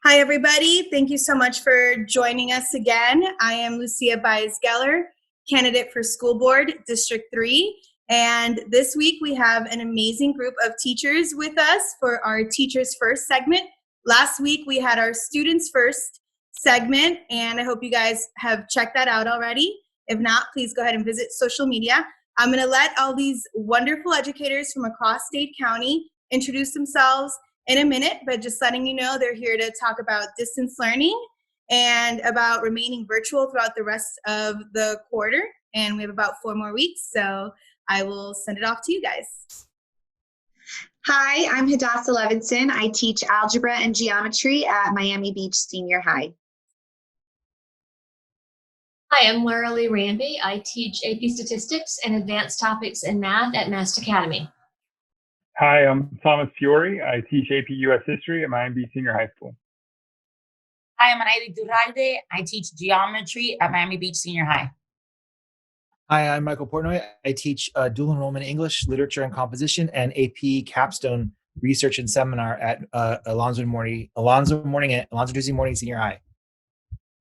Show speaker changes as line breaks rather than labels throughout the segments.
Hi, everybody. Thank you so much for joining us again. I am Lucia Baez-Geller, candidate for School Board District 3. And this week we have an amazing group of teachers with us for our Teachers First segment. Last week we had our Students First segment, and I hope you guys have checked that out already. If not, please go ahead and visit social media. I'm going to let all these wonderful educators from across Dade County introduce themselves in a minute, but just letting you know they're here to talk about distance learning and about remaining virtual throughout the rest of the quarter. And we have about 4 more weeks, so I will send it off to you guys.
Hi, I'm Hadassah Levinson. I teach algebra and geometry at Miami Beach Senior High.
Hi, I'm Laura Lee Ranby. I teach AP Statistics and Advanced Topics in Math at Mast Academy.
Hi, I'm Thomas Fiore. I teach AP US History at Miami Beach Senior High School.
Hi, I'm Anaidi Durralde. I teach geometry at Miami Beach Senior High.
Hi, I'm Michael Portnoy. I teach dual enrollment English, literature and composition, and AP capstone research and seminar at Alonzo Ducey Morning Senior High.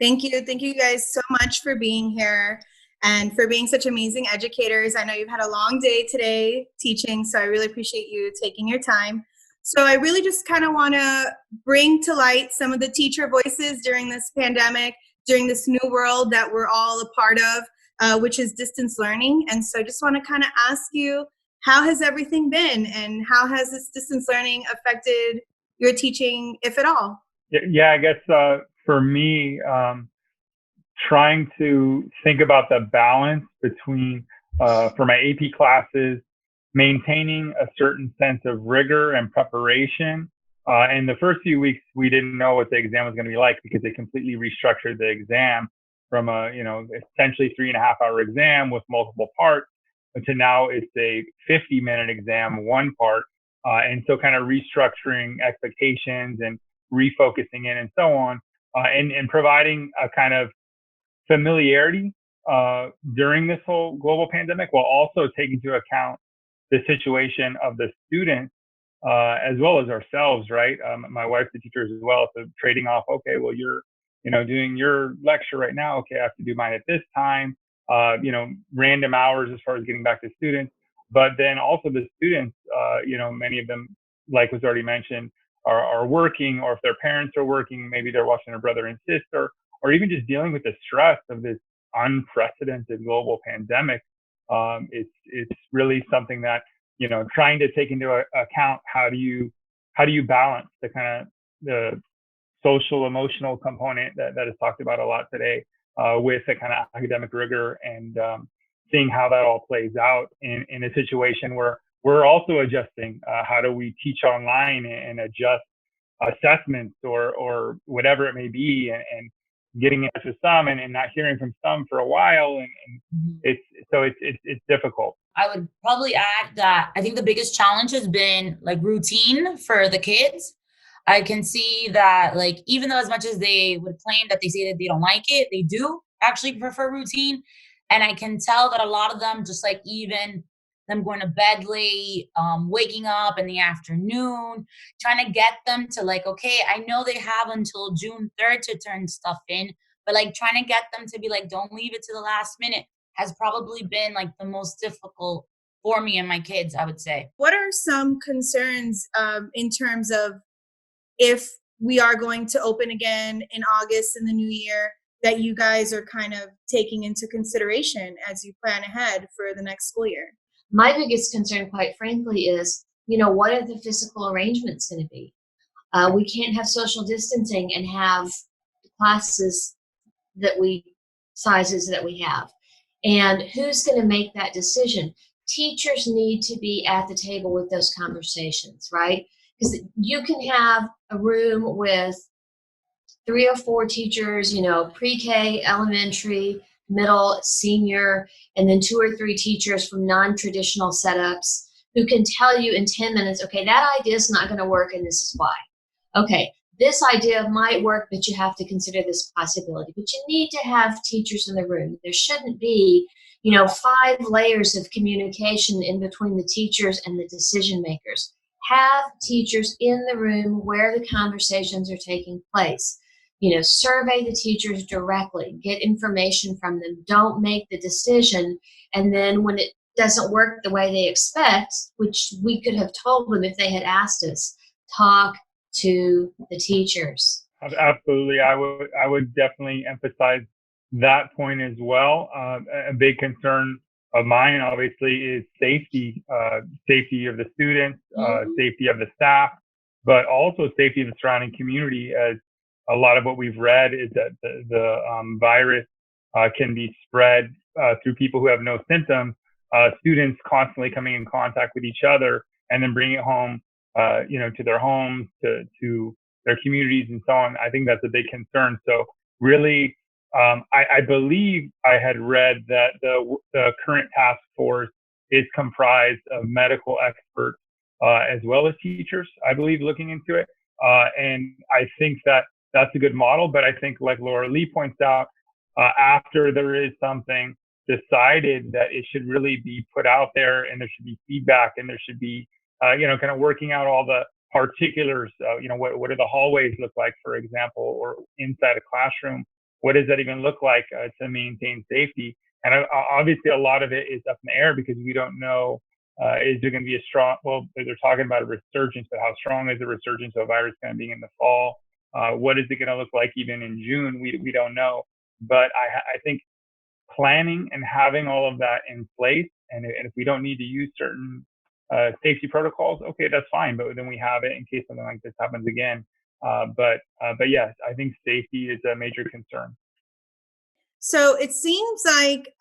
Thank you. Thank you guys so much for being here and for being such amazing educators. I know you've had a long day today teaching, so I really appreciate you taking your time. So I really just kind of want to bring to light some of the teacher voices during this pandemic, during this new world that we're all a part of, which is distance learning. And so I just want to kind of ask you, how has everything been, and how has this distance learning affected your teaching, if at all?
Yeah, I guess for me, trying to think about the balance between, for my AP classes, maintaining a certain sense of rigor and preparation. In the first few weeks, we didn't know what the exam was going to be like because they completely restructured the exam from a, essentially 3.5-hour exam with multiple parts to now it's a 50-minute exam, one part. And so kind of restructuring expectations and refocusing in and so on, and providing a kind of familiarity during this whole global pandemic, while also taking into account the situation of the students as well as ourselves, right? My wife's a teacher as well, so trading off. Okay, well, you're doing your lecture right now. Okay, I have to do mine at this time. Random hours as far as getting back to students, but then also the students, many of them, like was already mentioned, are working, or if their parents are working, maybe they're watching their brother and sister, or even just dealing with the stress of this unprecedented global pandemic. It's really something that, trying to take into account how do you balance the kind of the social emotional component that is talked about a lot today with the kind of academic rigor, and seeing how that all plays out in a situation where we're also adjusting. How do we teach online and adjust assessments or whatever it may be, and getting in touch with some and not hearing from some for a while, and it's difficult.
I would probably add that I think the biggest challenge has been like routine for the kids. I can see that, like, even though as much as they would claim that they say that they don't like it, they do actually prefer routine. And I can tell that a lot of them, just like even them going to bed late, waking up in the afternoon, trying to get them to like, okay, I know they have until June 3rd to turn stuff in, but like trying to get them to be like, don't leave it to the last minute has probably been like the most difficult for me and my kids, I would say.
What are some concerns in terms of if we are going to open again in August in the new year that you guys are kind of taking into consideration as you plan ahead for the next school year?
My biggest concern, quite frankly, is, what are the physical arrangements going to be? We can't have social distancing and have classes sizes that we have. And who's going to make that decision? Teachers need to be at the table with those conversations, right? Because you can have a room with 3 or 4 teachers, pre-K, elementary, middle, senior, and then 2 or 3 teachers from non-traditional setups who can tell you in 10 minutes, okay, that idea is not going to work and this is why. Okay, this idea might work, but you have to consider this possibility. But you need to have teachers in the room. There shouldn't be, 5 layers of communication in between the teachers and the decision makers. have teachers in the room where the conversations are taking place. Survey the teachers directly, get information from them. Don't make the decision. And then when it doesn't work the way they expect, which we could have told them if they had asked us, talk to the teachers.
Absolutely. I would definitely emphasize that point as well. A big concern of mine, obviously, is safety of the students, safety of the staff, but also safety of the surrounding community, as a lot of what we've read is that the virus can be spread through people who have no symptoms, students constantly coming in contact with each other and then bringing it home, to their homes, to their communities and so on. I think that's a big concern. So really, I believe I had read that the current task force is comprised of medical experts as well as teachers, I believe, looking into it. And I think that's a good model. But I think, like Laura Lee points out, after there is something decided, that it should really be put out there, and there should be feedback, and there should be, kind of working out all the particulars. What do the hallways look like, for example, or inside a classroom? What does that even look like to maintain safety? And obviously, a lot of it is up in the air because we don't know. Is there going to be a strong? Well, they're talking about a resurgence, but how strong is the resurgence of a virus going to be in the fall? What is it going to look like even in June? We don't know. But I think planning and having all of that in place, and if we don't need to use certain safety protocols, okay, that's fine. But then we have it in case something like this happens again. But yes, I think safety is a major concern.
So it seems like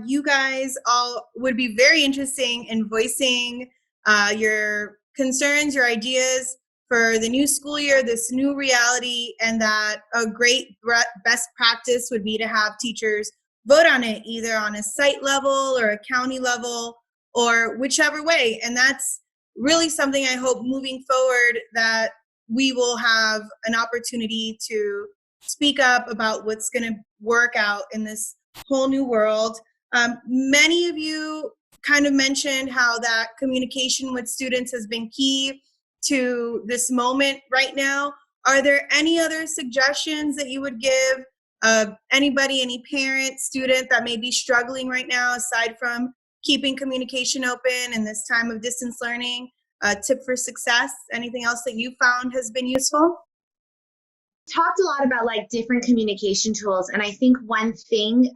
you guys all would be very interesting in voicing your concerns, your ideas for the new school year, this new reality, and that a great best practice would be to have teachers vote on it, either on a site level or a county level, or whichever way. And that's really something I hope moving forward that we will have an opportunity to speak up about what's going to work out in this whole new world. Many of you kind of mentioned how that communication with students has been key to this moment right now. Are there any other suggestions that you would give anybody, any parent, student that may be struggling right now, aside from keeping communication open in this time of distance learning? A tip for success? Anything else that you found has been useful?
Talked a lot about like different communication tools. And I think one thing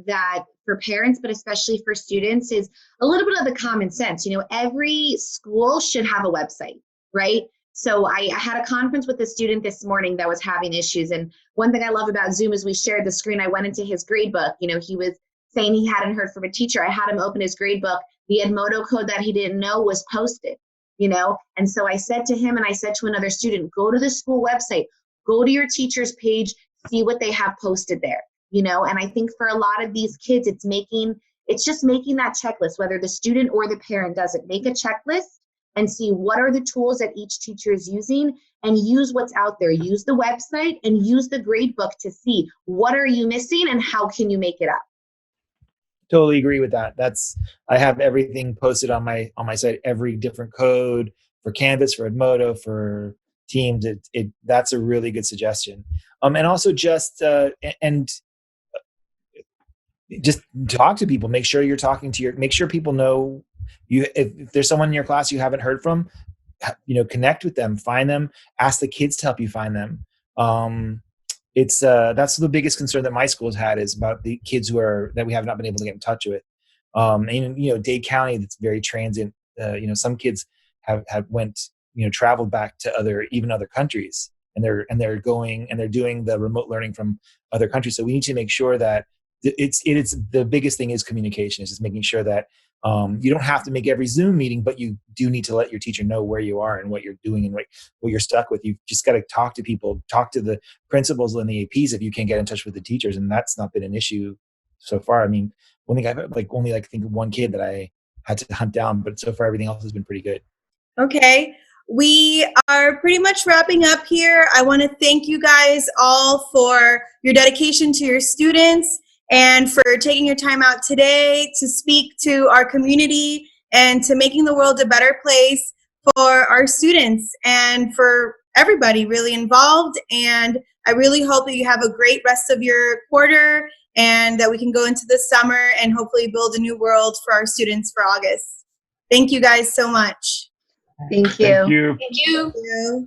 that for parents, but especially for students, is a little bit of the common sense. Every school should have a website, right? So I had a conference with a student this morning that was having issues. And one thing I love about Zoom is we shared the screen. I went into his grade book. He was saying he hadn't heard from a teacher. I had him open his grade book. The Edmodo code that he didn't know was posted, And so I said to him, and I said to another student, go to the school website, go to your teacher's page, see what they have posted there, And I think for a lot of these kids, it's just making that checklist, whether the student or the parent does it. Make a checklist and see what are the tools that each teacher is using, and use what's out there. Use the website and use the grade book to see what are you missing and how can you make it up.
Totally agree with that. I have everything posted on my site, every different code for Canvas, for Edmodo, for Teams. That's a really good suggestion. And also just talk to people. Make sure you're talking to make sure people know you. If there's someone in your class you haven't heard from, connect with them, find them, ask the kids to help you find them. That's the biggest concern that my school's had, is about the kids that we have not been able to get in touch with. And Dade County, that's very transient. Some kids have traveled back to other countries, and they're doing the remote learning from other countries. So we need to make sure that it's the biggest thing is communication. Is just making sure that you don't have to make every Zoom meeting, but you do need to let your teacher know where you are and what you're doing and what you're stuck with. You've just got to talk to people, talk to the principals and the APs if you can't get in touch with the teachers. And that's not been an issue so far. I mean, I think one kid that I had to hunt down, but so far everything else has been pretty good.
Okay. We are pretty much wrapping up here. I want to thank you guys all for your dedication to your students and for taking your time out today to speak to our community and to making the world a better place for our students and for everybody really involved. And I really hope that you have a great rest of your quarter and that we can go into the summer and hopefully build a new world for our students for August. Thank you guys so much.
Thank you.
Thank you.
Thank you.
Thank you.